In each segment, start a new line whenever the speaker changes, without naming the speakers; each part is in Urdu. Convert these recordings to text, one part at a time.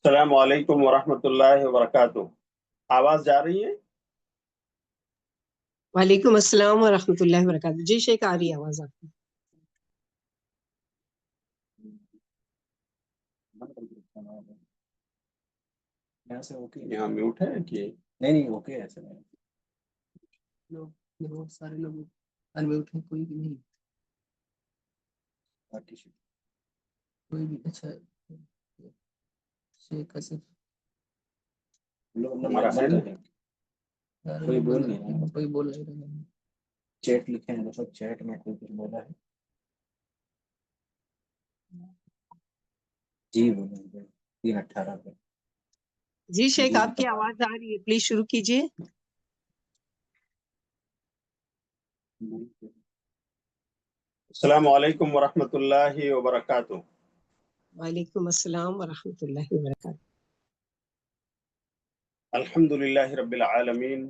السلام علیکم ورحمۃ اللہ وبرکاتہ۔ آواز جا رہی ہے؟
وعلیکم السلام ورحمۃ اللہ وبرکاتہ۔ جی شیخ، آ رہی ہے آواز آپ کی۔
یہاں میوٹ ہے کہ
نہیں اوکے ہے سر۔
لوگ سارے لوگ انمیوٹ ہیں، کوئی بھی نہیں، کوئی بھی۔ اچھا شیخ اسف
ہمارا ہے نا؟
کوئی بول نہیں رہا،
کوئی بول نہیں رہا۔
چیٹ لکھے ہیں مطلب چیٹ میں کوئی کچھ بولا ہے؟ جی بولیں 318 پہ۔
جی شیخ، آپ کی آواز آ رہی ہے، پلیز شروع کیجیے۔
السلام علیکم ورحمۃ اللہ وبرکاتہ۔
وعلیکم السلام ورحمۃ اللہ وبرکاتہ۔
الحمد للہ رب العالمین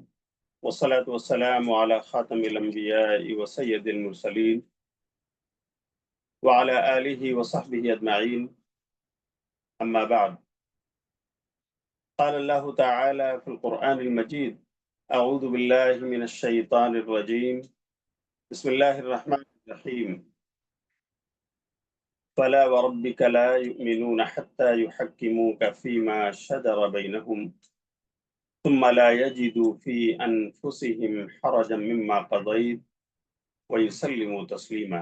والصلاة والسلام علی خاتم الانبیاء وسید المرسلین وعلى آلہ وصحبہ اجمعین، اما بعد۔ قال اللہ تعالی فی القرآن المجید اعوذ باللہ من الشیطان الرجیم بسم اللہ الرحمن الرحیم فلا وربك لا يؤمنون حتى يحكموك فيما شجر بينهم ثم لا يجدوا في أنفسهم حرجا مما قضيت ويسلموا تسليما۔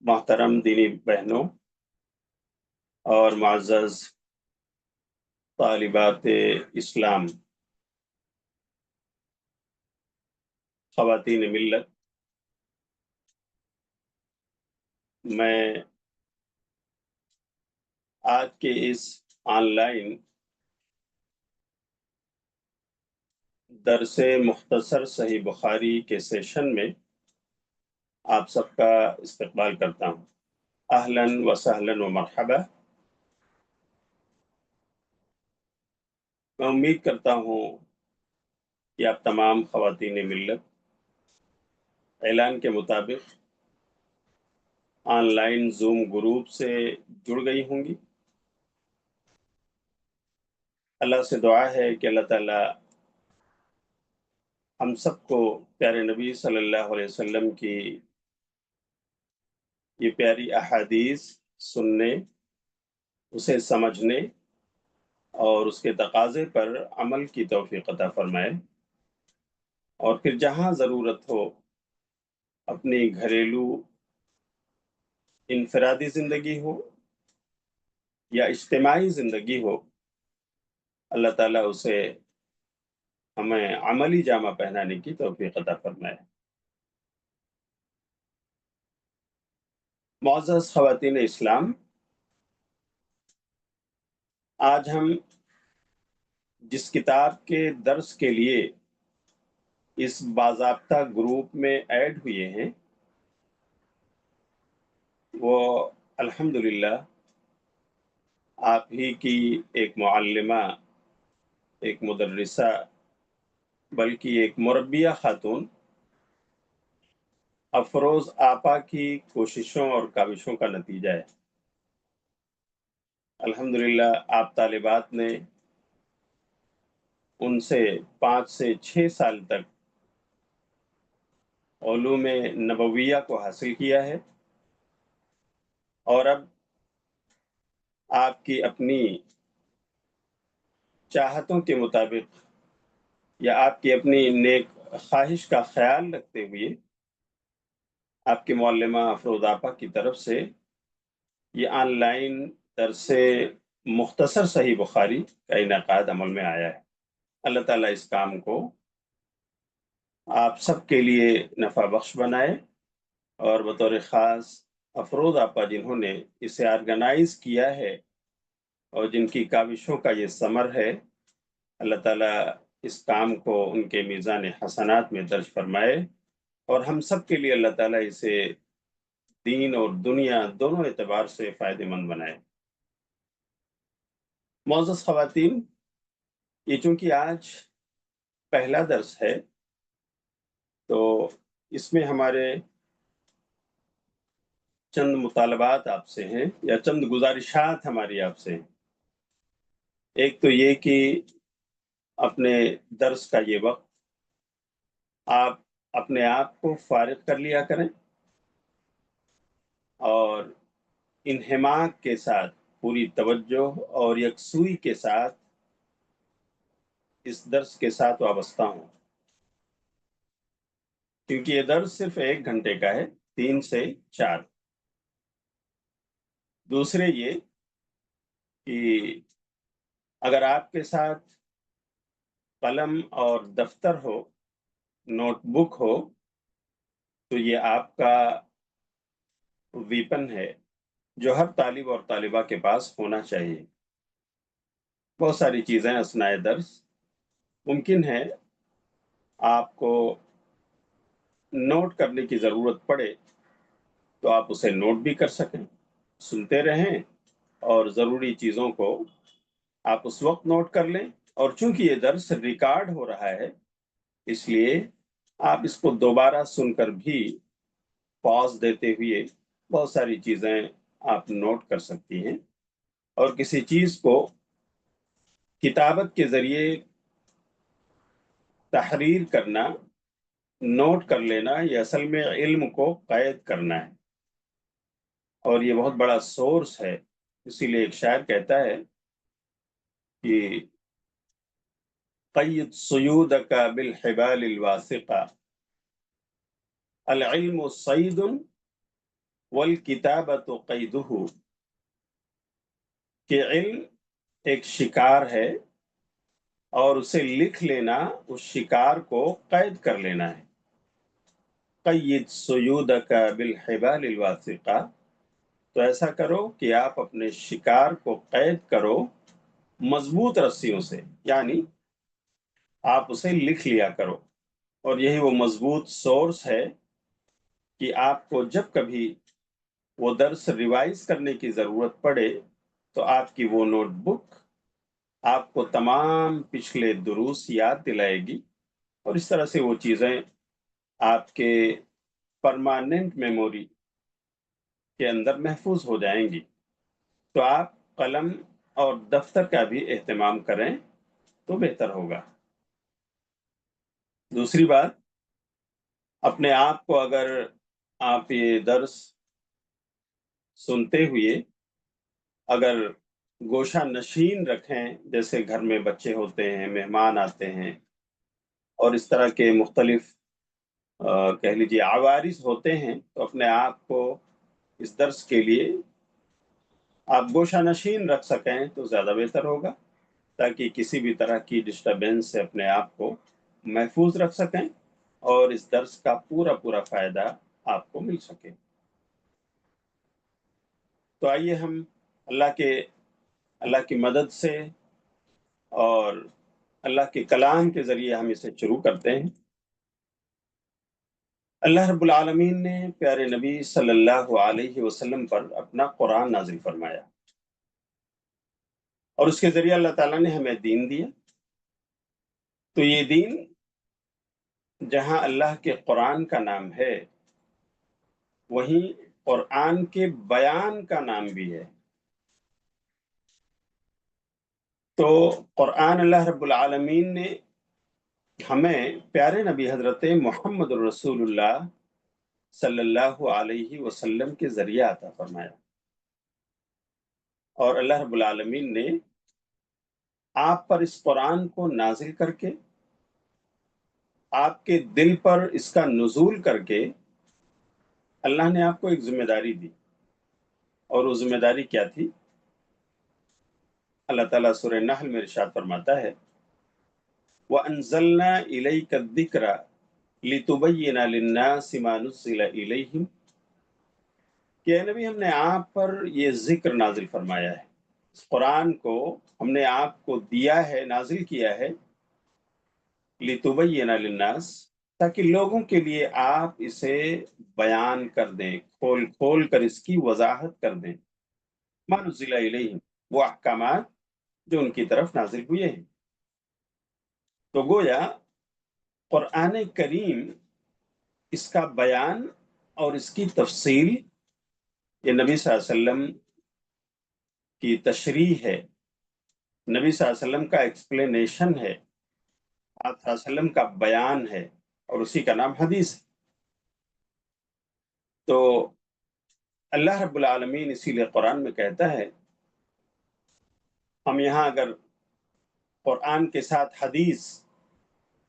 محترم دینی بہنوں اور معزز طالبات اسلام، خواتین ملت، میں آج کے اس آن لائن درس مختصر صحیح بخاری کے سیشن میں آپ سب کا استقبال کرتا ہوں۔ اہلاً و سہلاً و مرحبا۔ میں امید کرتا ہوں کہ آپ تمام خواتین ملت اعلان کے مطابق آن لائن زوم گروپ سے جڑ گئی ہوں گی۔ اللہ سے دعا ہے کہ اللہ تعالیٰ ہم سب کو پیارے نبی صلی اللہ علیہ وسلم کی یہ پیاری احادیث سننے، اسے سمجھنے اور اس کے تقاضے پر عمل کی توفیق عطا فرمائے، اور پھر جہاں ضرورت ہو اپنی گھریلو انفرادی زندگی ہو یا اجتماعی زندگی ہو، اللہ تعالیٰ اسے ہمیں عملی جامہ پہنانے کی توفیق عطا فرمائے۔ معزز خواتین اسلام، آج ہم جس کتاب کے درس کے لیے اس باضابطہ گروپ میں ایڈ ہوئے ہیں وہ الحمدللہ آپ ہی کی ایک معلمہ، ایک مدرسہ، بلکہ ایک مربیہ خاتون افروز آپا کی کوششوں اور کاوشوں کا نتیجہ ہے۔ الحمدللہ آپ طالبات نے ان سے 5 سے 6 سال تک علوم نبویہ کو حاصل کیا ہے، اور اب آپ کی اپنی چاہتوں کے مطابق یا آپ کی اپنی نیک خواہش کا خیال رکھتے ہوئے آپ کے معلمہ افروز آپا کی طرف سے یہ آن لائن درس مختصر صحیح بخاری کا انعقاد عمل میں آیا ہے۔ اللہ تعالیٰ اس کام کو آپ سب کے لیے نفع بخش بنائے، اور بطور خاص افروز آپا جنہوں نے اسے آرگنائز کیا ہے اور جن کی کاوشوں کا یہ ثمر ہے، اللہ تعالیٰ اس کام کو ان کے میزان حسنات میں درج فرمائے، اور ہم سب کے لیے اللہ تعالیٰ اسے دین اور دنیا دونوں اعتبار سے فائدہ مند بنائے۔ معزز خواتین، یہ چونکہ آج پہلا درس ہے تو اس میں ہمارے چند مطالبات آپ سے ہیں یا چند گزارشات ہماری آپ سے ہیں۔ ایک تو یہ کہ اپنے درس کا یہ وقت آپ اپنے آپ کو فارغ کر لیا کریں اور انہماک کے ساتھ پوری توجہ اور یکسوئی کے ساتھ اس درس کے ساتھ وابستہ ہوں، کیونکہ یہ درس صرف 1 گھنٹے کا ہے، 3 سے 4۔ دوسرے یہ کہ اگر آپ کے ساتھ قلم اور دفتر ہو، نوٹ بک ہو، تو یہ آپ کا ویپن ہے جو ہر طالب اور طالبہ کے پاس ہونا چاہیے۔ بہت ساری چیزیں اثناء درس ممکن ہے آپ کو نوٹ کرنے کی ضرورت پڑے تو آپ اسے نوٹ بھی کر سکیں، سنتے رہیں اور ضروری چیزوں کو آپ اس وقت نوٹ کر لیں۔ اور چونکہ یہ درس ریکارڈ ہو رہا ہے اس لیے آپ اس کو دوبارہ سن کر بھی پاز دیتے ہوئے بہت ساری چیزیں آپ نوٹ کر سکتی ہیں، اور کسی چیز کو کتابت کے ذریعے تحریر کرنا، نوٹ کر لینا، یہ اصل میں علم کو قید کرنا ہے، اور یہ بہت بڑا سورس ہے۔ اسی لیے ایک شاعر کہتا ہے کہ قید صیودک بالحبال الواثقہ، العلم صید والکتابۃ قیدہ، کہ علم ایک شکار ہے اور اسے لکھ لینا اس شکار کو قید کر لینا ہے۔ قید صیودک بالحبال الواثقہ، تو ایسا کرو کہ آپ اپنے شکار کو قید کرو مضبوط رسیوں سے، یعنی آپ اسے لکھ لیا کرو، اور یہی وہ مضبوط سورس ہے کہ آپ کو جب کبھی وہ درس ریوائز کرنے کی ضرورت پڑے تو آپ کی وہ نوٹ بک آپ کو تمام پچھلے دروس یاد دلائے گی، اور اس طرح سے وہ چیزیں آپ کے پرماننٹ میموری کے اندر محفوظ ہو جائیں گی۔ تو آپ قلم اور دفتر کا بھی اہتمام کریں تو بہتر ہوگا۔ دوسری بات، اپنے آپ کو اگر آپ یہ درس سنتے ہوئے اگر گوشہ نشین رکھیں، جیسے گھر میں بچے ہوتے ہیں، مہمان آتے ہیں اور اس طرح کے مختلف کہہ لیجیے عوارض ہوتے ہیں، تو اپنے آپ کو اس درس کے لیے آپ گوشہ نشین رکھ سکیں تو زیادہ بہتر ہوگا، تاکہ کسی بھی طرح کی ڈسٹربینس سے اپنے آپ کو محفوظ رکھ سکیں اور اس درس کا پورا فائدہ آپ کو مل سکے۔ تو آئیے ہم اللہ کی مدد سے اور اللہ کے کلام کے ذریعے ہم اسے شروع کرتے ہیں۔ اللہ رب العالمین نے پیارے نبی صلی اللہ علیہ وسلم پر اپنا قرآن نازل فرمایا، اور اس کے ذریعے اللہ تعالیٰ نے ہمیں دین دیا۔ تو یہ دین جہاں اللہ کے قرآن کا نام ہے، وہیں قرآن کے بیان کا نام بھی ہے۔ تو قرآن اللہ رب العالمین نے ہمیں پیارے نبی حضرت محمد رسول اللہ صلی اللہ علیہ وسلم کے ذریعے عطا فرمایا، اور اللہ رب العالمین نے آپ پر اس قرآن کو نازل کر کے، آپ کے دل پر اس کا نزول کر کے اللہ نے آپ کو ایک ذمہ داری دی، اور وہ ذمہ داری کیا تھی؟ اللہ تعالیٰ سورہ نحل میں ارشاد فرماتا ہے وَأَنزَلْنَا إِلَيْكَ الذِّكْرَ لِتُبَيِّنَ لِلنَّاسِ مَا نُزِّلَ إِلَيْهِمْ، کہ اے نبی ہم نے آپ پر یہ ذکر نازل فرمایا ہے، اس قرآن کو ہم نے آپ کو دیا ہے، نازل کیا ہے، لِتُبَيِّنَ لِلنَّاسِ، تاکہ لوگوں کے لیے آپ اسے بیان کر دیں، کھول کر اس کی وضاحت کر دیں، مَا نُزِّلَ إِلَيْهِمْ، وہ احکامات جو ان کی طرف نازل ہوئے ہیں۔ تو گویا قرآن کریم اس کا بیان اور اس کی تفصیل یہ نبی صلی اللہ علیہ وسلم کی تشریح ہے، نبی صلی اللہ علیہ وسلم کا ایکسپلینیشن ہے، آپ صلی اللہ علیہ وسلم کا بیان ہے، اور اسی کا نام حدیث ہے۔ تو اللہ رب العالمین اسی لیے قرآن میں کہتا ہے، ہم یہاں اگر قرآن کے ساتھ حدیث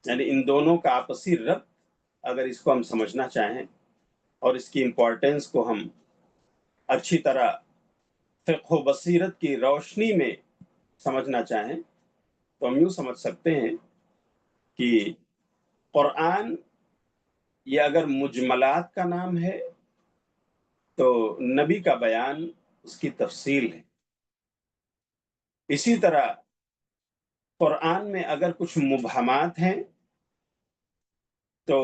یعنی ان دونوں کا آپسی ربط اگر اس کو ہم سمجھنا چاہیں اور اس کی امپورٹنس کو ہم اچھی طرح فقہ و بصیرت کی روشنی میں سمجھنا چاہیں تو ہم یوں سمجھ سکتے ہیں کہ قرآن یہ اگر مجملات کا نام ہے تو نبی کا بیان اس کی تفصیل ہے۔ اسی طرح قرآن میں اگر کچھ مبہمات ہیں تو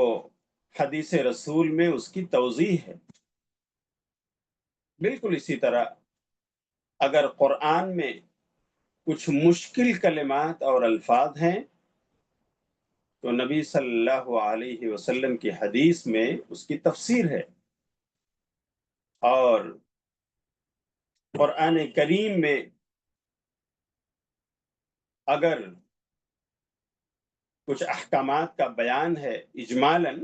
حدیث رسول میں اس کی توضیح ہے۔ بالکل اسی طرح اگر قرآن میں کچھ مشکل کلمات اور الفاظ ہیں تو نبی صلی اللہ علیہ وسلم کی حدیث میں اس کی تفسیر ہے، اور قرآن کریم میں اگر کچھ احکامات کا بیان ہے اجمالاً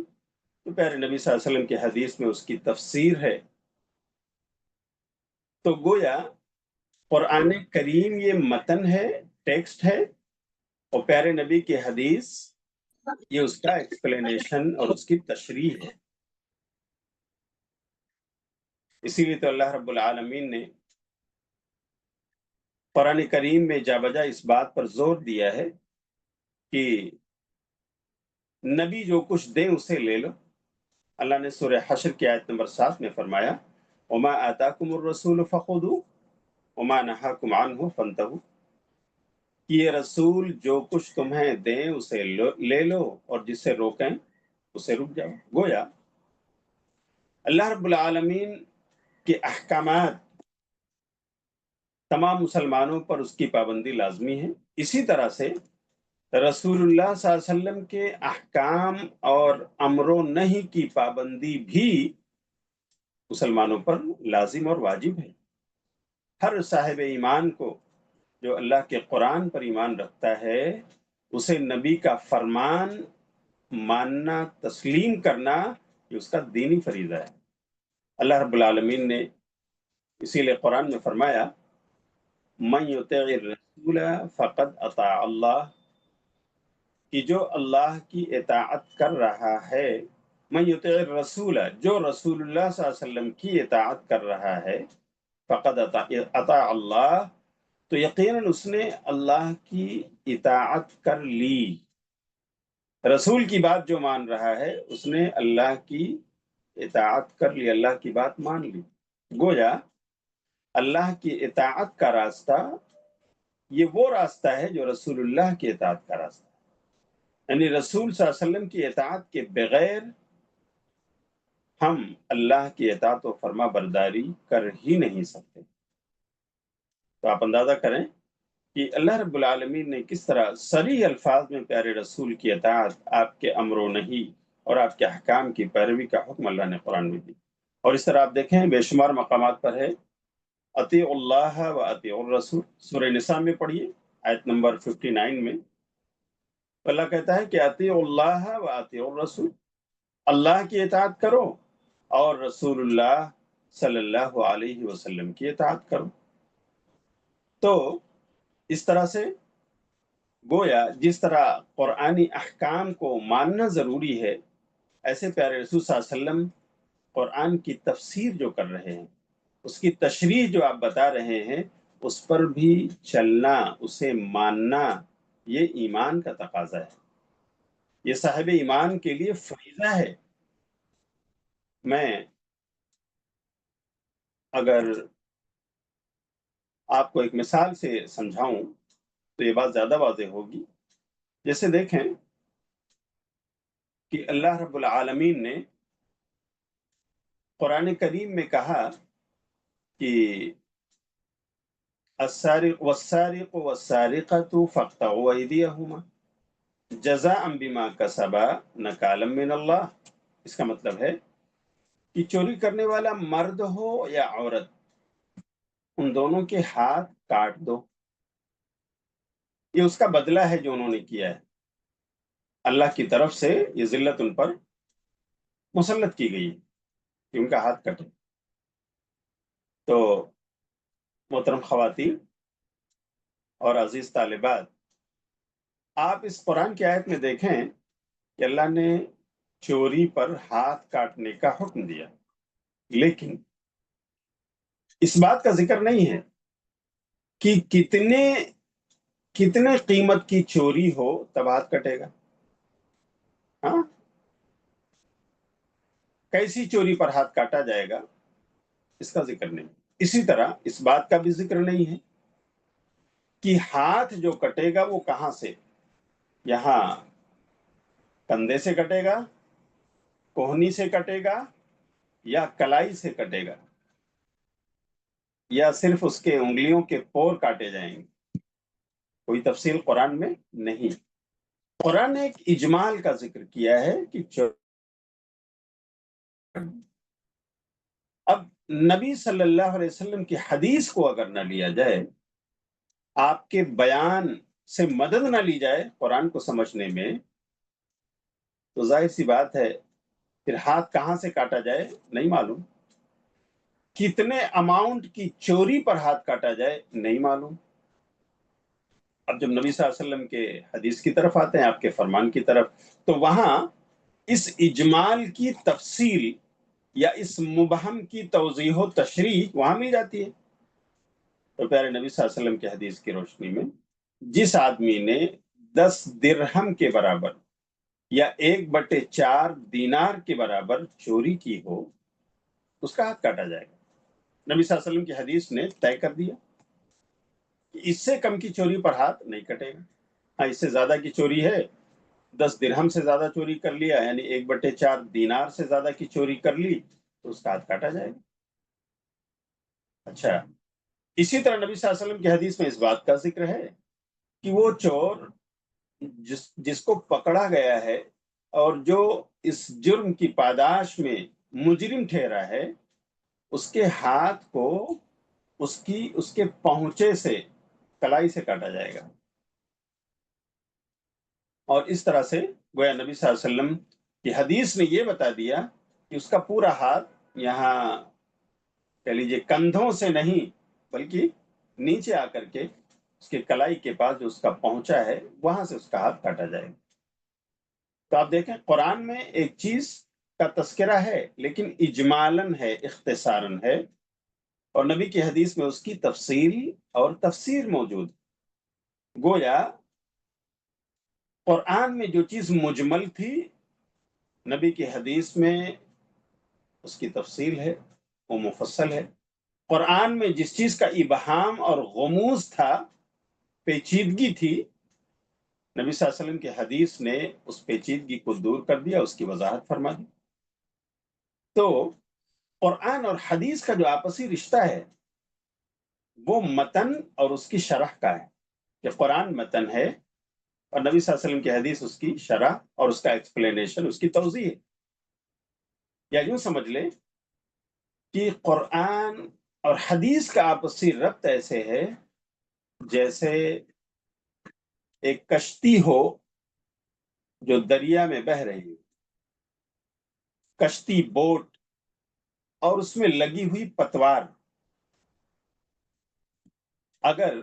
تو پیارے نبی صلی اللہ علیہ وسلم کی حدیث میں اس کی تفسیر ہے۔ تو گویا قرآن کریم یہ متن ہے، ٹیکسٹ ہے، اور پیارے نبی کی حدیث یہ اس کا ایکسپلینیشن اور اس کی تشریح ہے۔ اسی لیے تو اللہ رب العالمین نے قرآن کریم میں جا بجا اس بات پر زور دیا ہے کہ نبی جو کچھ دیں اسے لے لو۔ اللہ نے سورہ حشر کی آیت نمبر 7 میں فرمایا وما آتاکم الرسول فخذوا وما نہاکم عنہ فانتہوا، کہ یہ رسول جو کچھ تمہیں دیں اسے لے لو اور جس سے روکیں اسے رک جاؤ۔ گویا اللہ رب العالمین کے احکامات تمام مسلمانوں پر اس کی پابندی لازمی ہے، اسی طرح سے رسول اللہ صلی اللہ علیہ وسلم کے احکام اور امر و نہی کی پابندی بھی مسلمانوں پر لازم اور واجب ہے۔ ہر صاحب ایمان کو جو اللہ کے قرآن پر ایمان رکھتا ہے اسے نبی کا فرمان ماننا، تسلیم کرنا، یہ اس کا دینی فریضہ ہے۔ اللہ رب العالمین نے اسی لیے قرآن میں فرمایا من یطع الرسول فقد اطاع اللہ، کہ جو اللہ کی اطاعت کر رہا ہے، من یطع الرسول، جو رسول اللہ صلی اللہ علیہ وسلم کی اطاعت کر رہا ہے، فقد اطاع اللہ، تو یقیناً اس نے اللہ کی اطاعت کر لی۔ رسول کی بات جو مان رہا ہے اس نے اللہ کی اطاعت کر لی، اللہ کی بات مان لی۔ گویا اللہ کی اطاعت کا راستہ یہ وہ راستہ ہے جو رسول اللہ کی اطاعت کا راستہ ہے، یعنی رسول صلی اللہ علیہ وسلم کی اطاعت کے بغیر ہم اللہ کی اطاعت و فرما برداری کر ہی نہیں سکتے۔ تو آپ اندازہ کریں کہ اللہ رب العالمین نے کس طرح صریح الفاظ میں پیارے رسول کی اطاعت، آپ کے امر و نہی اور آپ کے احکام کی پیروی کا حکم اللہ نے قرآن میں دی۔ اور اس طرح آپ دیکھیں بے شمار مقامات پر ہے اطیع اللہ و اطیع الرسول۔ سورہ نساء میں پڑھیے آیت نمبر 59 میں اللہ کہتا ہے کہ اطیع اللہ و اطیع الرسول، اللہ کی اطاعت کرو اور رسول اللہ صلی اللہ علیہ وسلم کی اطاعت کرو۔ تو اس طرح سے گویا جس طرح قرآنی احکام کو ماننا ضروری ہے، ایسے پیارے رسول صلی اللہ علیہ وسلم قرآن کی تفسیر جو کر رہے ہیں، اس کی تشریح جو آپ بتا رہے ہیں، اس پر بھی چلنا، اسے ماننا، یہ ایمان کا تقاضا ہے، یہ صاحب ایمان کے لیے فریضہ ہے۔ میں اگر آپ کو ایک مثال سے سمجھاؤں تو یہ بات زیادہ واضح ہوگی۔ جیسے دیکھیں کہ اللہ رب العالمین نے قرآن کریم میں کہا کہ السارق والسارق والسارقة فاقطعوا أيديهما جزاء بما كسبا نکالا من اللہ۔ اس کا مطلب ہے کہ چوری کرنے والا مرد ہو یا عورت، ان دونوں کے ہاتھ کاٹ دو. یہ اس کا بدلہ ہے جو انہوں نے کیا ہے. اللہ کی طرف سے یہ ذلت ان پر مسلط کی گئی کہ ان کا ہاتھ کٹے. تو محترم خواتین اور عزیز طالبات، آپ اس قرآن کی آیت میں دیکھیں کہ اللہ نے چوری پر ہاتھ کاٹنے کا حکم دیا، لیکن اس بات کا ذکر نہیں ہے کہ کتنے قیمت کی چوری ہو تب ہاتھ کٹے گا. ہاں، کیسی چوری پر ہاتھ کاٹا جائے گا اس کا ذکر نہیں. اسی طرح اس بات کا بھی ذکر نہیں ہے کہ ہاتھ جو کٹے گا وہ کہاں سے، یہاں کندھے سے کٹے گا، کوہنی سے کٹے گا، یا کلائی سے کٹے گا، یا صرف اس کے انگلیوں کے پور کاٹے جائیں گے. کوئی تفصیل قرآن میں نہیں. قرآن نے ایک اجمال کا ذکر کیا ہے کہ اب نبی صلی اللہ علیہ وسلم کی حدیث کو اگر نہ لیا جائے، آپ کے بیان سے مدد نہ لی جائے قرآن کو سمجھنے میں، تو ظاہر سی بات ہے پھر ہاتھ کہاں سے کاٹا جائے نہیں معلوم، کتنے اماؤنٹ کی چوری پر ہاتھ کاٹا جائے نہیں معلوم. اب جب نبی صلی اللہ علیہ وسلم کے حدیث کی طرف آتے ہیں، آپ کے فرمان کی طرف، تو وہاں اس اجمال کی تفصیل یا اس مبہم کی توضیح و تشریح وہاں مل جاتی ہے. تو پیارے نبی صلی اللہ علیہ وسلم کی حدیث کی روشنی میں جس آدمی نے 10 درہم کے برابر یا 1/4 دینار کے برابر چوری کی ہو، اس کا ہاتھ کاٹا جائے گا. نبی صلی اللہ علیہ وسلم کی حدیث نے طے کر دیا کہ اس سے کم کی چوری پر ہاتھ نہیں کٹے گا. ہاں، اس سے زیادہ کی چوری ہے، 10 درہم سے زیادہ چوری کر لیا، یعنی 1/4 دینار سے زیادہ کی چوری کر لی، تو اس کا ہاتھ کاٹا جائے گا. اچھا، اسی طرح نبی صلی اللہ علیہ وسلم کی حدیث میں اس بات کا ذکر ہے کہ وہ چور جس کو پکڑا گیا ہے اور جو اس جرم کی پاداش میں مجرم ٹھہرا ہے، اس کے ہاتھ کو اس کے پہنچے سے، کلائی سے کاٹا جائے گا. اور اس طرح سے گویا نبی صلی اللہ علیہ وسلم کی حدیث نے یہ بتا دیا کہ اس کا پورا ہاتھ یہاں کہہ لیجیے کندھوں سے نہیں بلکہ نیچے آ کر کے اس کے کلائی کے پاس جو اس کا پہنچا ہے وہاں سے اس کا ہاتھ کاٹا جائے گا. تو آپ دیکھیں قرآن میں ایک چیز کا تذکرہ ہے لیکن اجمالاً ہے، اختصاراً ہے، اور نبی کی حدیث میں اس کی تفصیل اور تفسیر موجود. گویا قرآن میں جو چیز مجمل تھی، نبی کی حدیث میں اس کی تفصیل ہے، وہ مفصل ہے. قرآن میں جس چیز کا ابہام اور غموض تھا، پیچیدگی تھی، نبی صلی اللہ علیہ وسلم کی حدیث نے اس پیچیدگی کو دور کر دیا، اس کی وضاحت فرما دی. تو قرآن اور حدیث کا جو آپسی رشتہ ہے وہ متن اور اس کی شرح کا ہے، کہ قرآن متن ہے اور نبی صلی اللہ علیہ وسلم کی حدیث اس کی شرح اور اس کا ایکسپلینیشن، اس کی توضیح ہے. یا یوں سمجھ لیں کہ قرآن اور حدیث کا آپسی ربط ایسے ہے جیسے ایک کشتی ہو جو دریا میں بہہ رہی ہے، کشتی، بوٹ، اور اس میں لگی ہوئی پتوار. اگر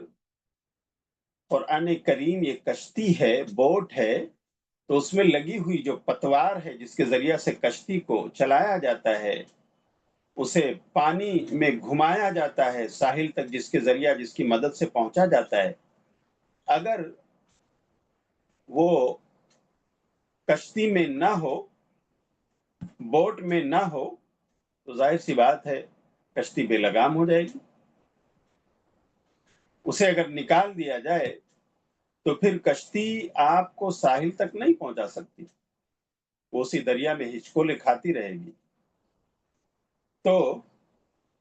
قرآن کریم یہ کشتی ہے، بوٹ ہے، تو اس میں لگی ہوئی جو پتوار ہے جس کے ذریعہ سے کشتی کو چلایا جاتا ہے، اسے پانی میں گھمایا جاتا ہے ساحل تک، جس کے ذریعہ جس کی مدد سے پہنچا جاتا ہے، اگر وہ کشتی میں نہ ہو، بوٹ میں نہ ہو، تو ظاہر سی بات ہے کشتی بے لگام ہو جائے گی. اسے اگر نکال دیا جائے تو پھر کشتی آپ کو ساحل تک نہیں پہنچا سکتی، وہ اسی دریا میں ہچکولے کھاتی رہے گی. تو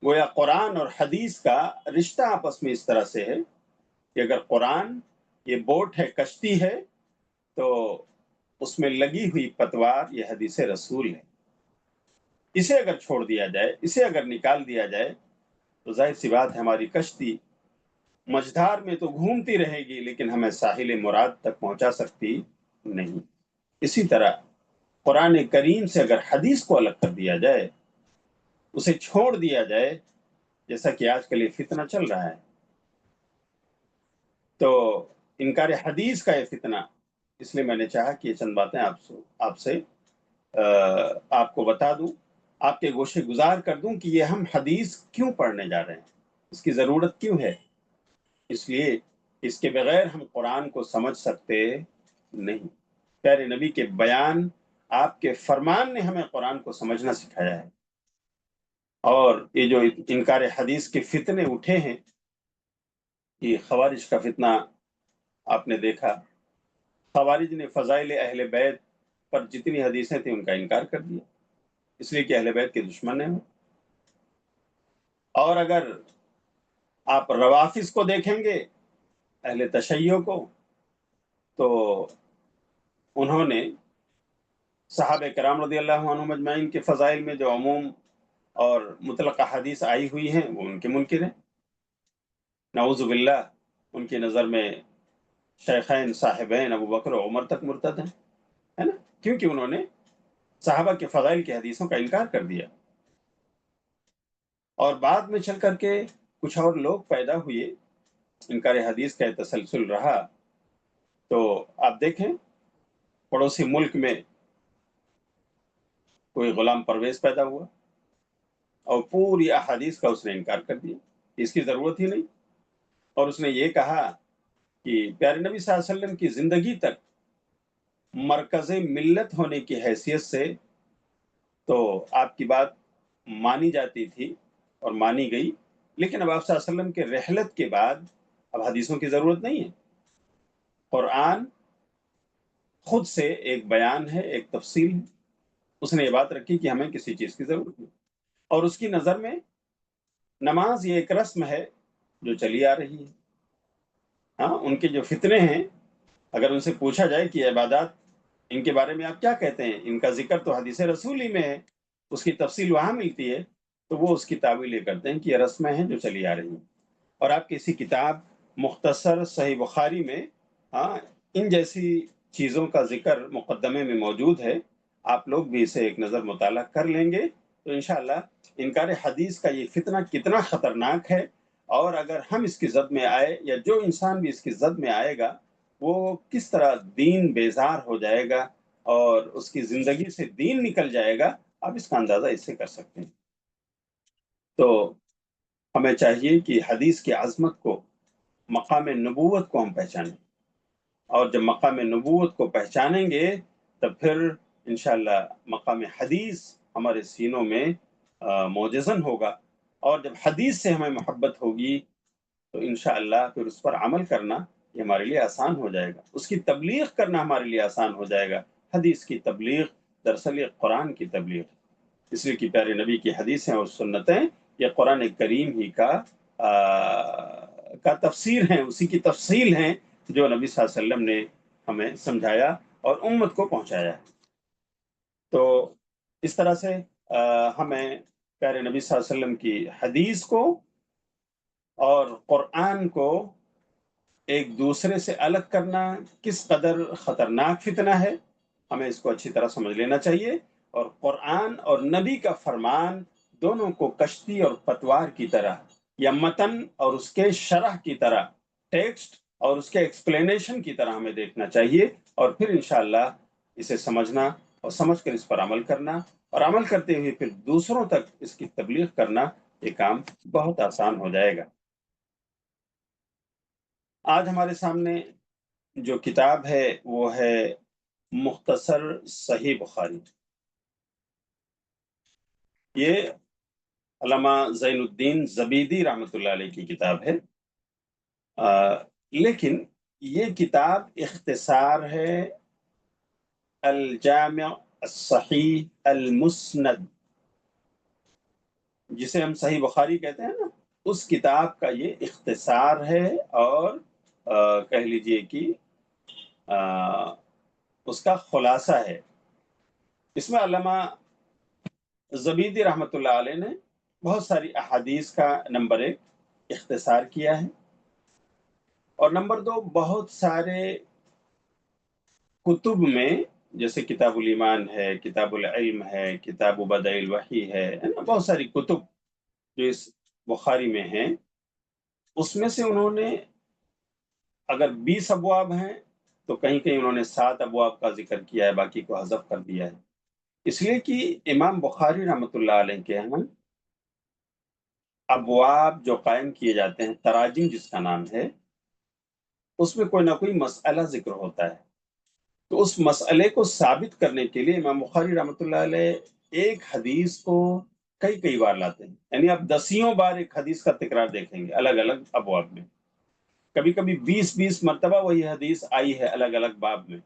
گویا قرآن اور حدیث کا رشتہ آپس میں اس طرح سے ہے کہ اگر قرآن یہ بوٹ ہے، کشتی ہے، تو اس میں لگی ہوئی پتوار یہ حدیث رسول ہے. اسے اگر چھوڑ دیا جائے، اسے اگر نکال دیا جائے تو ظاہر سی بات ہے ہماری کشتی مجدھار میں تو گھومتی رہے گی لیکن ہمیں ساحل مراد تک پہنچا سکتی نہیں۔ اسی طرح قرآن کریم سے اگر حدیث کو الگ کر دیا جائے، اسے چھوڑ دیا جائے، جیسا کہ آج کل یہ فتنہ چل رہا ہے، تو انکار حدیث کا یہ فتنہ، اس لیے میں نے چاہا کہ یہ چند باتیں آپ سے آپ کو بتا دوں، آپ کے گوشے گزار کر دوں کہ یہ ہم حدیث کیوں پڑھنے جا رہے ہیں، اس کی ضرورت کیوں ہے۔ اس لیے اس کے بغیر ہم قرآن کو سمجھ سکتے نہیں۔ پیارے نبی کے بیان، آپ کے فرمان نے ہمیں قرآن کو سمجھنا سکھایا ہے۔ اور یہ جو انکار حدیث کے فتنے اٹھے ہیں، یہ خوارج کا فتنہ آپ نے دیکھا، خوارج نے فضائل اہل بیت پر جتنی حدیثیں تھیں ان کا انکار کر دیا، اس لیے کہ اہل بیت کے دشمن ہیں۔ اور اگر آپ روافظ کو دیکھیں گے، اہل تشیع کو، تو انہوں نے صحابہ کرام رضی اللہ عنہم اجمعین کے فضائل میں جو عموم اور مطلق حدیث آئی ہوئی ہیں وہ ان کے منکر ہیں، نعوذ باللہ۔ ان کی نظر میں شیخین صاحبین ابو بکر و عمر تک مرتد ہیں، ہے نا، کیونکہ انہوں نے صحابہ کے فضائل کی حدیثوں کا انکار کر دیا۔ اور بعد میں چل کر کے کچھ اور لوگ پیدا ہوئے، انکار حدیث کا تسلسل رہا، تو آپ دیکھیں پڑوسی ملک میں کوئی غلام پرویز پیدا ہوا اور پوری احادیث کا اس نے انکار کر دیا، اس کی ضرورت ہی نہیں، اور اس نے یہ کہا کہ پیارے نبی صلی اللہ علیہ وسلم کی زندگی تک مرکز ملت ہونے کی حیثیت سے تو آپ کی بات مانی جاتی تھی اور مانی گئی، لیکن اب آپ صلی اللہ علیہ وسلم کے رحلت کے بعد اب حدیثوں کی ضرورت نہیں ہے۔ قرآن خود سے ایک بیان ہے، ایک تفصیل ہے، اس نے یہ بات رکھی کہ ہمیں کسی چیز کی ضرورت نہیں، اور اس کی نظر میں نماز یہ ایک رسم ہے جو چلی آ رہی ہے۔ ہاں، ان کے جو فتنے ہیں، اگر ان سے پوچھا جائے کہ عبادات ان کے بارے میں آپ کیا کہتے ہیں، ان کا ذکر تو حدیث رسول ہی میں ہے، اس کی تفصیل وہاں ملتی ہے، تو وہ اس کی تعویل یہ کرتے ہیں کہ یہ رسمیں ہیں جو چلی آ رہی ہیں۔ اور آپ کی اسی کتاب مختصر صحیح بخاری میں ہاں ان جیسی چیزوں کا ذکر مقدمے میں موجود ہے، آپ لوگ بھی اسے ایک نظر مطالعہ کر لیں گے تو انشاءاللہ انکار حدیث کا یہ فتنہ کتنا خطرناک ہے، اور اگر ہم اس کی زد میں آئے یا جو انسان بھی اس کی زد میں آئے گا وہ کس طرح دین بیزار ہو جائے گا اور اس کی زندگی سے دین نکل جائے گا، آپ اس کا اندازہ اس سے کر سکتے ہیں۔ تو ہمیں چاہیے کہ حدیث کی عظمت کو، مقام نبوت کو ہم پہچانیں، اور جب مقام نبوت کو پہچانیں گے تب پھر انشاءاللہ مقام حدیث ہمارے سینوں میں معجزن ہوگا، اور جب حدیث سے ہمیں محبت ہوگی تو انشاءاللہ پھر اس پر عمل کرنا یہ ہمارے لیے آسان ہو جائے گا، اس کی تبلیغ کرنا ہمارے لیے آسان ہو جائے گا۔ حدیث کی تبلیغ دراصل یہ قرآن کی تبلیغ، اس لیے کہ پیارے نبی کی حدیثیں اور سنتیں یہ قرآن کریم ہی کا تفسیر ہیں، اسی کی تفصیل ہیں جو نبی صلی اللہ علیہ وسلم نے ہمیں سمجھایا اور امت کو پہنچایا۔ تو اس طرح سے ہمیں پیارے نبی صلی اللہ علیہ وسلم کی حدیث کو اور قرآن کو ایک دوسرے سے الگ کرنا کس قدر خطرناک فتنہ ہے، ہمیں اس کو اچھی طرح سمجھ لینا چاہیے، اور قرآن اور نبی کا فرمان دونوں کو کشتی اور پتوار کی طرح یا متن اور اس کے شرح کی طرح، ٹیکسٹ اور اس کے ایکسپلینیشن کی طرح ہمیں دیکھنا چاہیے، اور پھر انشاءاللہ اسے سمجھنا اور سمجھ کر اس پر عمل کرنا، اور عمل کرتے ہوئے پھر دوسروں تک اس کی تبلیغ کرنا، یہ کام بہت آسان ہو جائے گا۔ آج ہمارے سامنے جو کتاب ہے وہ ہے مختصر صحیح بخاری۔ یہ علامہ زین الدین زبیدی رحمۃ اللہ علیہ کی کتاب ہے، لیکن یہ کتاب اختصار ہے الجامع الصحیح المسند، جسے ہم صحیح بخاری کہتے ہیں نا، اس کتاب کا یہ اختصار ہے، اور کہہ لیجئے کہ اس کا خلاصہ ہے۔ اس میں علامہ زبیدی رحمۃ اللہ علیہ نے بہت ساری احادیث کا نمبر 1 اختصار کیا ہے، اور نمبر 2 بہت سارے کتب میں، جیسے کتاب الایمان ہے، کتاب العلم ہے، کتاب بدء الوحی ہے نا، بہت ساری کتب جو اس بخاری میں ہیں، اس میں سے انہوں نے اگر 20 ابواب ہیں تو کہیں کہیں انہوں نے 7 ابواب کا ذکر کیا ہے، باقی کو حذف کر دیا ہے، اس لیے کہ امام بخاری رحمۃ اللہ علیہ کے ہاں ابواب جو قائم کیے جاتے ہیں، تراجم جس کا نام ہے، اس میں کوئی نہ کوئی مسئلہ ذکر ہوتا ہے، تو اس مسئلے کو ثابت کرنے کے لیے امام بخاری رحمۃ اللہ علیہ ایک حدیث کو کئی بار لاتے ہیں، یعنی آپ دسیوں بار ایک حدیث کا تکرار دیکھیں گے الگ الگ ابواب میں، کبھی کبھی 20 مرتبہ وہی حدیث آئی ہے الگ الگ باب میں،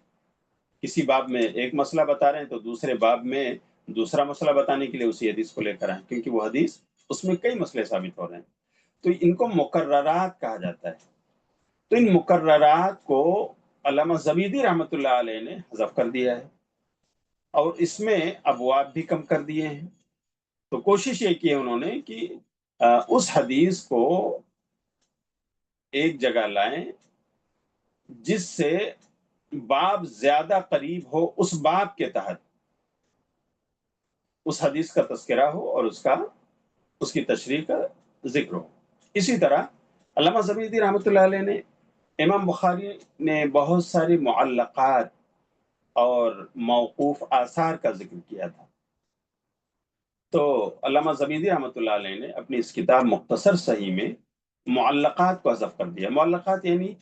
کسی باب میں ایک مسئلہ بتا رہے ہیں تو دوسرے باب میں دوسرا مسئلہ بتانے کے لیے اسی حدیث کو لے کر آئیں، کیونکہ وہ حدیث اس میں کئی مسئلے ثابت ہو رہے ہیں، تو ان کو مقررات کہا جاتا ہے۔ تو ان مقررات کو علامہ زبیدی رحمۃ اللہ علیہ نے حذف کر دیا ہے، اور اس میں ابواب بھی کم کر دیے ہیں، تو کوشش یہ کی ہے انہوں نے کہ اس حدیث کو ایک جگہ لائیں جس سے باب زیادہ قریب ہو، اس باب کے تحت اس حدیث کا تذکرہ ہو اور اس کی تشریح کا ذکر ہو۔ اسی طرح علامہ زبیدی رحمۃ اللہ علیہ نے، امام بخاری نے بہت ساری معلقات اور موقوف آثار کا ذکر کیا تھا، تو علامہ زبیدی رحمۃ اللہ علیہ نے اپنی اس کتاب مختصر صحیح میں معلقات کو حذف کر دیا۔ معلقات یعنی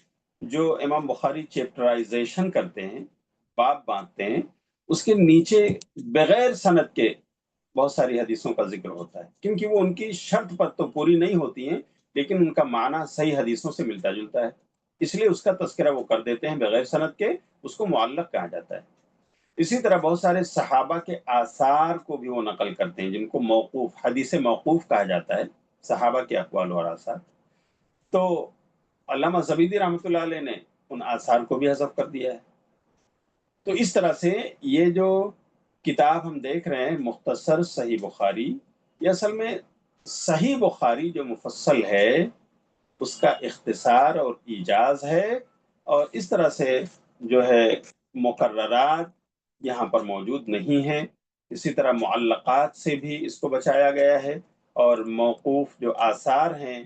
جو امام بخاری چیپٹرائزیشن کرتے ہیں، باب باندھتے ہیں، اس کے نیچے بغیر سند کے بہت ساری حدیثوں کا ذکر ہوتا ہے، کیونکہ وہ ان کی شرط پر تو پوری نہیں ہوتی ہیں، لیکن ان کا معنی صحیح حدیثوں سے ملتا جلتا ہے، اس لیے اس کا تذکرہ وہ کر دیتے ہیں بغیر سند کے، اس کو معلق کہا جاتا ہے۔ اسی طرح بہت سارے صحابہ کے آثار کو بھی وہ نقل کرتے ہیں، جن کو موقوف، حدیث موقوف کہا جاتا ہے، صحابہ کے اقوال اور آثار، تو علامہ زبیدی رحمۃ اللہ علیہ نے ان آثار کو بھی حذف کر دیا ہے۔ تو اس طرح سے یہ جو کتاب ہم دیکھ رہے ہیں مختصر صحیح بخاری، یہ اصل میں صحیح بخاری جو مفصل ہے اس کا اختصار اور ایجاز ہے، اور اس طرح سے جو ہے مقررات یہاں پر موجود نہیں ہیں، اسی طرح معلقات سے بھی اس کو بچایا گیا ہے، اور موقوف جو آثار ہیں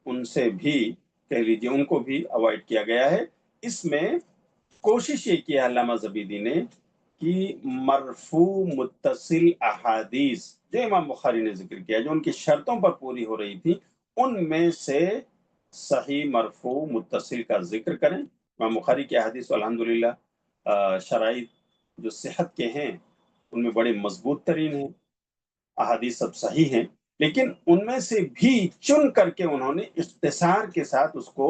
ان سے بھی کہہ لیجیے ان کو بھی اوائڈ کیا گیا ہے۔ اس میں کوشش یہ کی ہے علامہ زبیدی نے کہ مرفوع متصل احادیث جو امام بخاری نے ذکر کیا، جو ان کی شرطوں پر پوری ہو رہی تھی، ان میں سے صحیح مرفوع متصل کا ذکر کریں۔ امام بخاری کی احادیث الحمدللہ شرائط جو صحت کے ہیں ان میں بڑے مضبوط ترین ہیں، احادیث سب صحیح ہیں، لیکن ان میں سے بھی چن کر کے انہوں نے اختصار کے ساتھ اس کو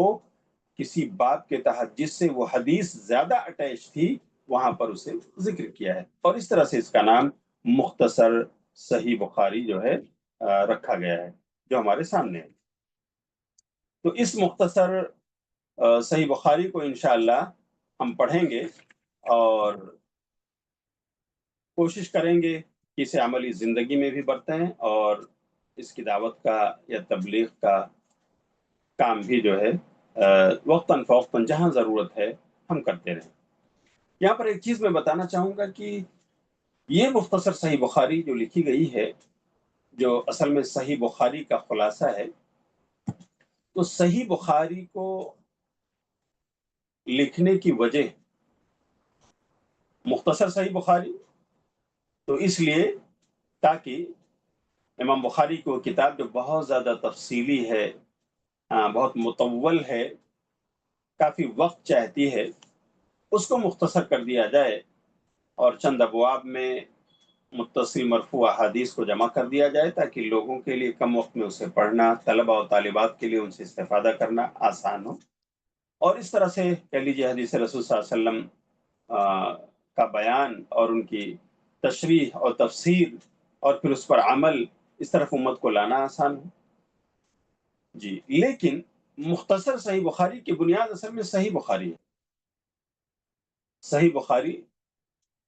کسی باب کے تحت جس سے وہ حدیث زیادہ اٹیچ تھی وہاں پر اسے ذکر کیا ہے، اور اس طرح سے اس کا نام مختصر صحیح بخاری جو ہے رکھا گیا ہے، جو ہمارے سامنے ہے۔ تو اس مختصر صحیح بخاری کو انشاءاللہ ہم پڑھیں گے اور کوشش کریں گے کہ اسے عملی زندگی میں بھی برتیں، اور اس کی دعوت کا یا تبلیغ کا کام بھی جو ہے وقتاً فوقتاً جہاں ضرورت ہے ہم کرتے رہیں۔ یہاں پر ایک چیز میں بتانا چاہوں گا کہ یہ مختصر صحیح بخاری جو لکھی گئی ہے، جو اصل میں صحیح بخاری کا خلاصہ ہے، تو صحیح بخاری کو لکھنے کی وجہ مختصر صحیح بخاری، تو اس لیے تاکہ امام بخاری کو کتاب جو بہت زیادہ تفصیلی ہے، بہت مطول ہے، کافی وقت چاہتی ہے، اس کو مختصر کر دیا جائے اور چند ابواب میں متصل مرفوع احادیث کو جمع کر دیا جائے، تاکہ لوگوں کے لیے کم وقت میں اسے پڑھنا، طلبہ و طالبات کے لیے ان سے استفادہ کرنا آسان ہو، اور اس طرح سے کہہ لیجیے حدیث رسول صلی اللہ علیہ وسلم کا بیان اور ان کی تشریح اور تفسیر اور پھر اس پر عمل، اس طرف امت کو لانا آسان ہو۔ جی، لیکن مختصر صحیح بخاری کی بنیاد اصل میں صحیح بخاری ہے۔ صحیح بخاری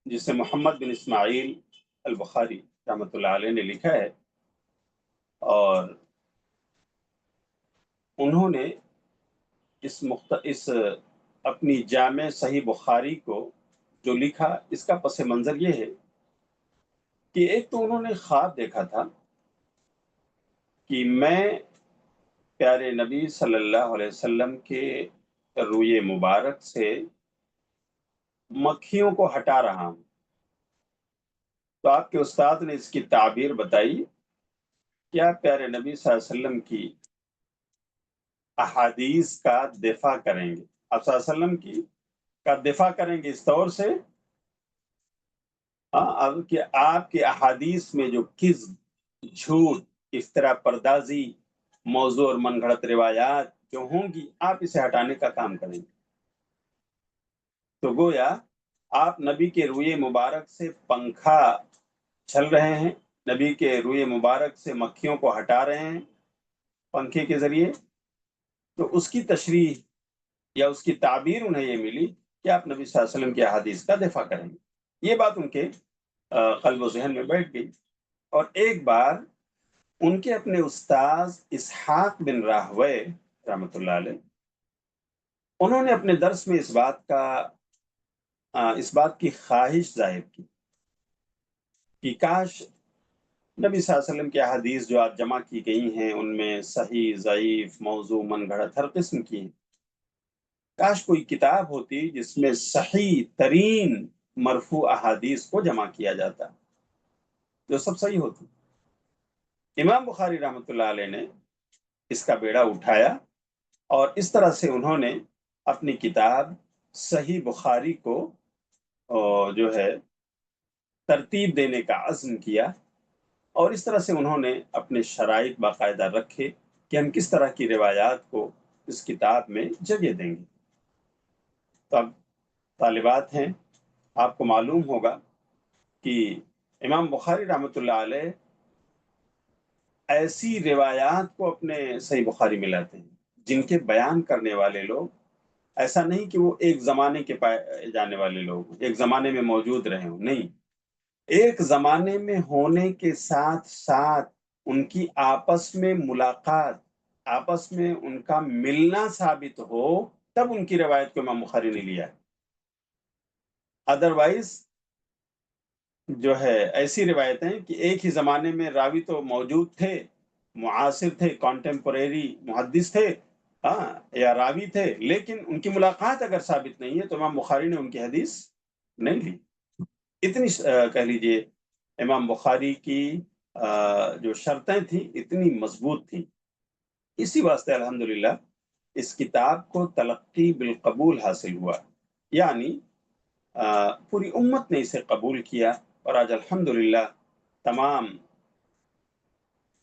جسے محمد بن اسماعیل البخاری رحمۃ اللہ علیہ نے لکھا ہے، اور انہوں نے اس اپنی جامع صحیح بخاری کو جو لکھا، اس کا پس منظر یہ ہے کہ ایک تو انہوں نے خواب دیکھا تھا کہ میں پیارے نبی صلی اللہ علیہ وسلم کے روئے مبارک سے مکھیوں کو ہٹا رہا ہوں. تو آپ کے استاد نے اس کی تعبیر بتائی کہ آپ پیارے نبی صلی اللہ علیہ وسلم کی احادیث کا دفاع کریں گے. آپ صلی اللہ علیہ وسلم کا دفاع کریں گے اس طور سے کہ آپ کے احادیث میں جو کذب، جھوٹ، افترا پردازی، موضوع اور من گھڑت روایات جو ہوں گی، آپ اسے ہٹانے کا کام کریں گے. تو گویا آپ نبی کے روئے مبارک سے پنکھا چل رہے ہیں، نبی کے روئے مبارک سے مکھیوں کو ہٹا رہے ہیں پنکھے کے ذریعے. تو اس کی تشریح یا اس کی تعبیر انہیں یہ ملی کہ آپ نبی صلی اللہ علیہ وسلم کی احادیث کا دفاع کریں گے. یہ بات ان کے قلب و ذہن میں بیٹھ گئی. اور ایک بار ان کے اپنے استاذ اسحاق بن راہوے رحمۃ اللہ علیہ، انہوں نے اپنے درس میں اس بات کی خواہش ظاہر کی کہ کاش نبی صلی اللہ علیہ وسلم کی احادیث جو آج جمع کی گئی ہیں ان میں صحیح، ضعیف، موضوع، من گھڑت ہر قسم کی ہیں، کاش کوئی کتاب ہوتی جس میں صحیح ترین مرفوع احادیث کو جمع کیا جاتا جو سب صحیح ہوتی. امام بخاری رحمۃ اللہ علیہ نے اس کا بیڑا اٹھایا اور اس طرح سے انہوں نے اپنی کتاب صحیح بخاری کو جو ہے ترتیب دینے کا عزم کیا، اور اس طرح سے انہوں نے اپنے شرائط باقاعدہ رکھے کہ ہم کس طرح کی روایات کو اس کتاب میں جگہ دیں گے. تو اب طالبات ہیں، آپ کو معلوم ہوگا کہ امام بخاری رحمۃ اللہ علیہ ایسی روایات کو اپنے صحیح بخاری میں لاتے ہیں جن کے بیان کرنے والے لوگ ایسا نہیں کہ وہ ایک زمانے کے پائے جانے والے لوگ ایک زمانے میں موجود رہے ہوں، نہیں، ایک زمانے میں ہونے کے ساتھ ساتھ ان کی آپس میں ملاقات، آپس میں ان کا ملنا ثابت ہو، تب ان کی روایت کو امام بخاری نے لیا ہے. ادروائز جو ہے ایسی روایتیں کہ ایک ہی زمانے میں راوی تو موجود تھے، معاصر تھے، کانٹمپوریری محدث تھے یا راوی تھے، لیکن ان کی ملاقات اگر ثابت نہیں ہے تو امام بخاری نے ان کی حدیث نہیں لی. اتنی کہہ لیجئے امام بخاری کی جو شرطیں تھیں اتنی مضبوط تھیں. اسی واسطے الحمدللہ اس کتاب کو تلقی بالقبول حاصل ہوا، یعنی پوری امت نے اسے قبول کیا، اور آج الحمدللہ تمام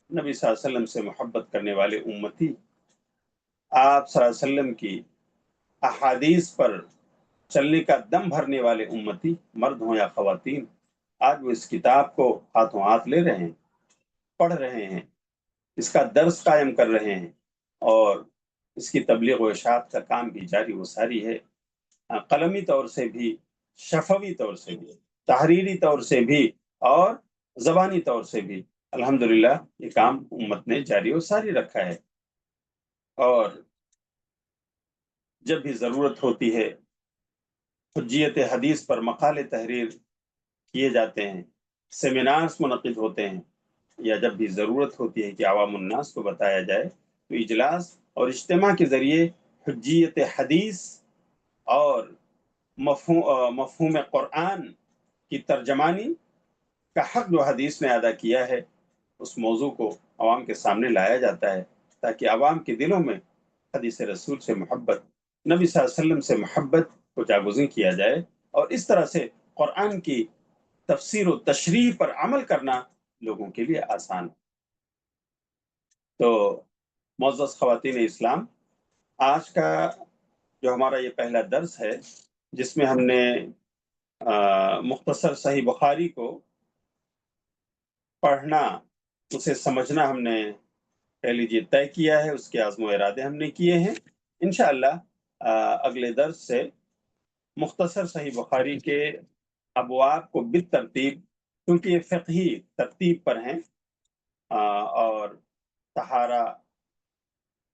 نبی صلی اللہ علیہ وسلم سے محبت کرنے والے امتی، آپ صلی اللہ علیہ وسلم کی احادیث پر چلنے کا دم بھرنے والے امتی، مرد ہوں یا خواتین، آج وہ اس کتاب کو ہاتھوں ہاتھ لے رہے ہیں، پڑھ رہے ہیں، اس کا درس قائم کر رہے ہیں، اور اس کی تبلیغ و اشاعت کا کام بھی جاری و ساری ہے، قلمی طور سے بھی، شفوی طور سے بھی، تحریری طور سے بھی، اور زبانی طور سے بھی. الحمدللہ یہ کام امت نے جاری و ساری رکھا ہے. اور جب بھی ضرورت ہوتی ہے حجیت حدیث پر مقالے تحریر کیے جاتے ہیں، سیمینارز منعقد ہوتے ہیں، یا جب بھی ضرورت ہوتی ہے کہ عوام الناس کو بتایا جائے، تو اجلاس اور اجتماع کے ذریعے حجیت حدیث اور مفہوم قرآن کی ترجمانی کا حق جو حدیث نے ادا کیا ہے، اس موضوع کو عوام کے سامنے لایا جاتا ہے تاکہ عوام کے دلوں میں حدیث رسول سے محبت، نبی صلی اللہ علیہ وسلم سے محبت کو جاگزین کیا جائے، اور اس طرح سے قرآن کی تفسیر و تشریح پر عمل کرنا لوگوں کے لیے آسان. تو معزز خواتین اسلام، آج کا جو ہمارا یہ پہلا درس ہے جس میں ہم نے مختصر صحیح بخاری کو پڑھنا، اسے سمجھنا ہم نے کہہ لیجیے طے کیا ہے، اس کے عزم و ارادے ہم نے کیے ہیں. انشاءاللہ اگلے درس سے مختصر صحیح بخاری کے ابواب کو بالترتیب کیونکہ یہ فقہی ترتیب پر ہیں اور طہارہ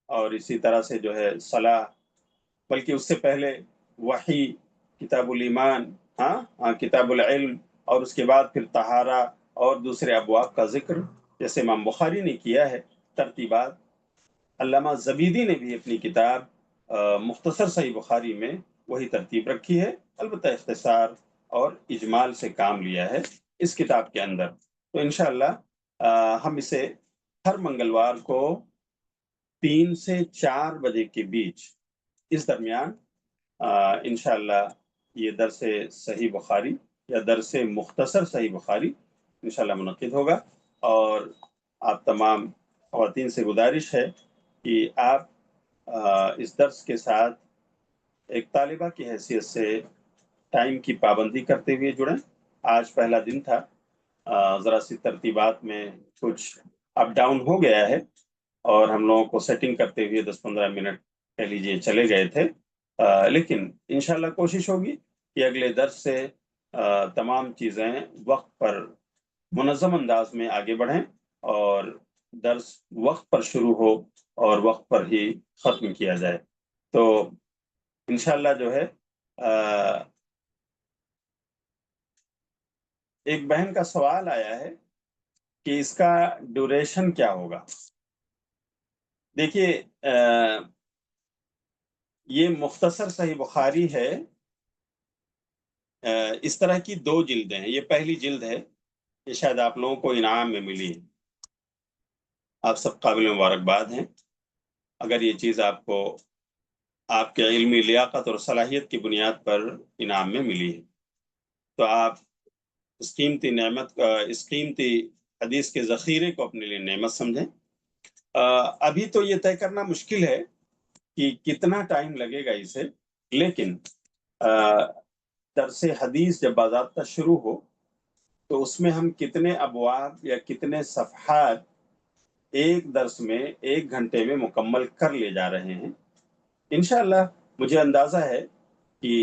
اور اسی طرح سے جو ہے صلاح، بلکہ اس سے پہلے وحی، کتاب الایمان، کتاب العلم، اور اس کے بعد پھر طہارہ اور دوسرے ابواب کا ذکر، جیسے امام بخاری نے کیا ہے ترتیبات۔ علامہ زبیدی نے بھی اپنی کتاب مختصر صحیح بخاری میں وہی ترتیب رکھی ہے، البتہ اختصار اور اجمال سے کام لیا ہے اس کتاب کے اندر۔ تو انشاءاللہ ہم اسے ہر منگلوار کو 3 سے 4 بجے کے بیچ اس درمیان انشاءاللہ یہ درس صحیح بخاری یا درس مختصر صحیح بخاری انشاءاللہ منعقد ہوگا، اور آپ تمام خواتین سے گزارش ہے کہ آپ اس درس کے ساتھ ایک طالبہ کی حیثیت سے ٹائم کی پابندی کرتے ہوئے جڑیں۔ آج پہلا دن تھا، ذرا سی ترتیبات میں کچھ اپ ڈاؤن ہو گیا ہے، اور ہم لوگوں کو سیٹنگ کرتے ہوئے 10-15 منٹ کہہ لیجیے چلے گئے تھے، لیکن انشاءاللہ کوشش ہوگی کہ اگلے درس سے تمام چیزیں وقت پر منظم انداز میں آگے بڑھیں، اور درس وقت پر شروع ہو اور وقت پر ہی ختم کیا جائے۔ تو انشاءاللہ جو ہے ایک بہن کا سوال آیا ہے کہ اس کا ڈیوریشن کیا ہوگا۔ دیکھیے یہ مختصر صحیح بخاری ہے، اس طرح کی 2 جلدیں ہیں۔ یہ پہلی جلد ہے، یہ شاید آپ لوگوں کو انعام میں ملی ہے، آپ سب قابل مبارکباد ہیں اگر یہ چیز آپ کو آپ کے علمی لیاقت اور صلاحیت کی بنیاد پر انعام میں ملی ہے، تو آپ اس قیمتی نعمت اس قیمتی حدیث کے ذخیرے کو اپنے لیے نعمت سمجھیں۔ ابھی تو یہ طے کرنا مشکل ہے کہ کتنا ٹائم لگے گا اسے، لیکن درس حدیث جب باضابطہ شروع ہو تو اس میں ہم کتنے ابواب یا کتنے صفحات ایک درس میں 1 گھنٹے میں مکمل کر لے جا رہے ہیں۔ انشاءاللہ مجھے اندازہ ہے کہ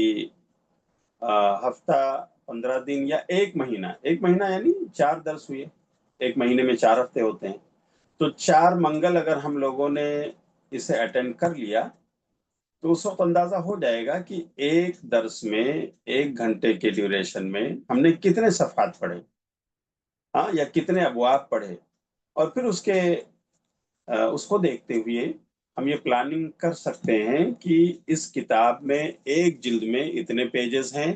ہفتہ 15 دن یا 1 مہینہ یعنی 4 درس ہوئے، 1 مہینے میں 4 ہفتے ہوتے ہیں، تو 4 منگل اگر ہم لوگوں نے اسے اٹینڈ کر لیا تو اس وقت اندازہ ہو جائے گا کہ ایک درس میں 1 گھنٹے کے ڈیوریشن میں ہم نے کتنے صفحات پڑھے، یا کتنے ابواب پڑھے، اور پھر اس کو دیکھتے ہوئے ہم یہ پلاننگ کر سکتے ہیں کہ اس کتاب میں 1 جلد میں اتنے پیجز ہیں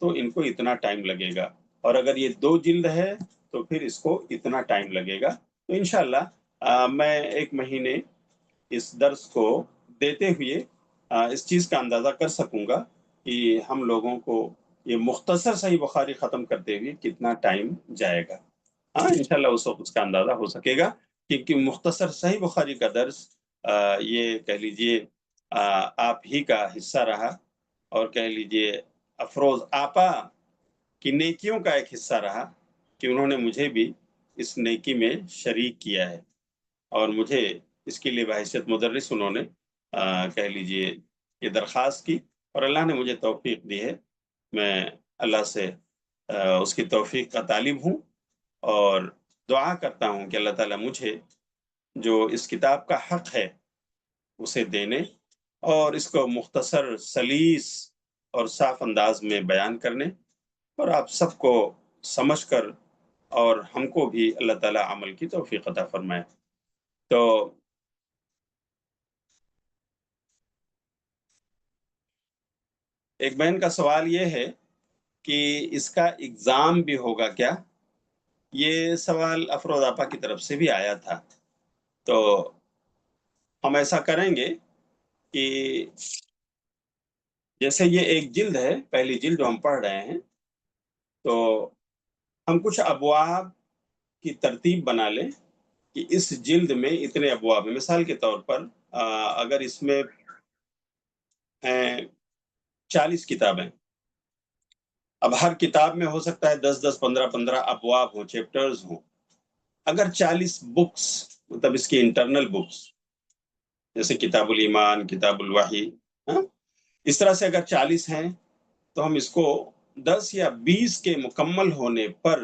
تو ان کو اتنا ٹائم لگے گا، اور اگر یہ 2 جلد ہے تو پھر اس کو اتنا ٹائم لگے گا۔ تو انشاءاللہ میں 1 مہینے اس درس کو دیتے ہوئے اس چیز کا اندازہ کر سکوں گا کہ ہم لوگوں کو یہ مختصر صحیح بخاری ختم کرتے ہوئے کتنا ٹائم جائے گا۔ انشاءاللہ اس وقت اس کا اندازہ ہو سکے گا، کیونکہ مختصر صحیح بخاری کا درس یہ کہہ لیجئے آپ ہی کا حصہ رہا، اور کہہ لیجئے افروز آپا کی نیکیوں کا ایک حصہ رہا کہ انہوں نے مجھے بھی اس نیکی میں شریک کیا ہے، اور مجھے اس کے لیے بحیثیت مدرس انہوں نے کہہ لیجئے یہ درخواست کی، اور اللہ نے مجھے توفیق دی ہے۔ میں اللہ سے اس کی توفیق کا طالب ہوں، اور دعا کرتا ہوں کہ اللہ تعالیٰ مجھے جو اس کتاب کا حق ہے اسے دینے، اور اس کو مختصر، سلیس اور صاف انداز میں بیان کرنے، اور آپ سب کو سمجھ کر اور ہم کو بھی اللہ تعالیٰ عمل کی توفیق عطا فرمائے۔ تو ایک بہن کا سوال یہ ہے کہ اس کا ایگزام بھی ہوگا کیا؟ یہ سوال افروز آپا کی طرف سے بھی آیا تھا، تو ہم ایسا کریں گے کہ جیسے یہ 1 جلد ہے، پہلی جلد جو ہم پڑھ رہے ہیں، تو ہم کچھ ابواب کی ترتیب بنا لیں کہ اس جلد میں اتنے ابواب ہیں۔ مثال کے طور پر اگر اس میں 40 کتابیں، اب ہر کتاب میں ہو سکتا ہے 10-10 15-15 ابواب ہوں، چیپٹرز ہوں۔ اگر 40 بکس، مطلب اس کی انٹرنل بکس جیسے کتاب الایمان، کتاب الوحی، اس طرح سے اگر 40 ہیں تو ہم اس کو 10 یا 20 کے مکمل ہونے پر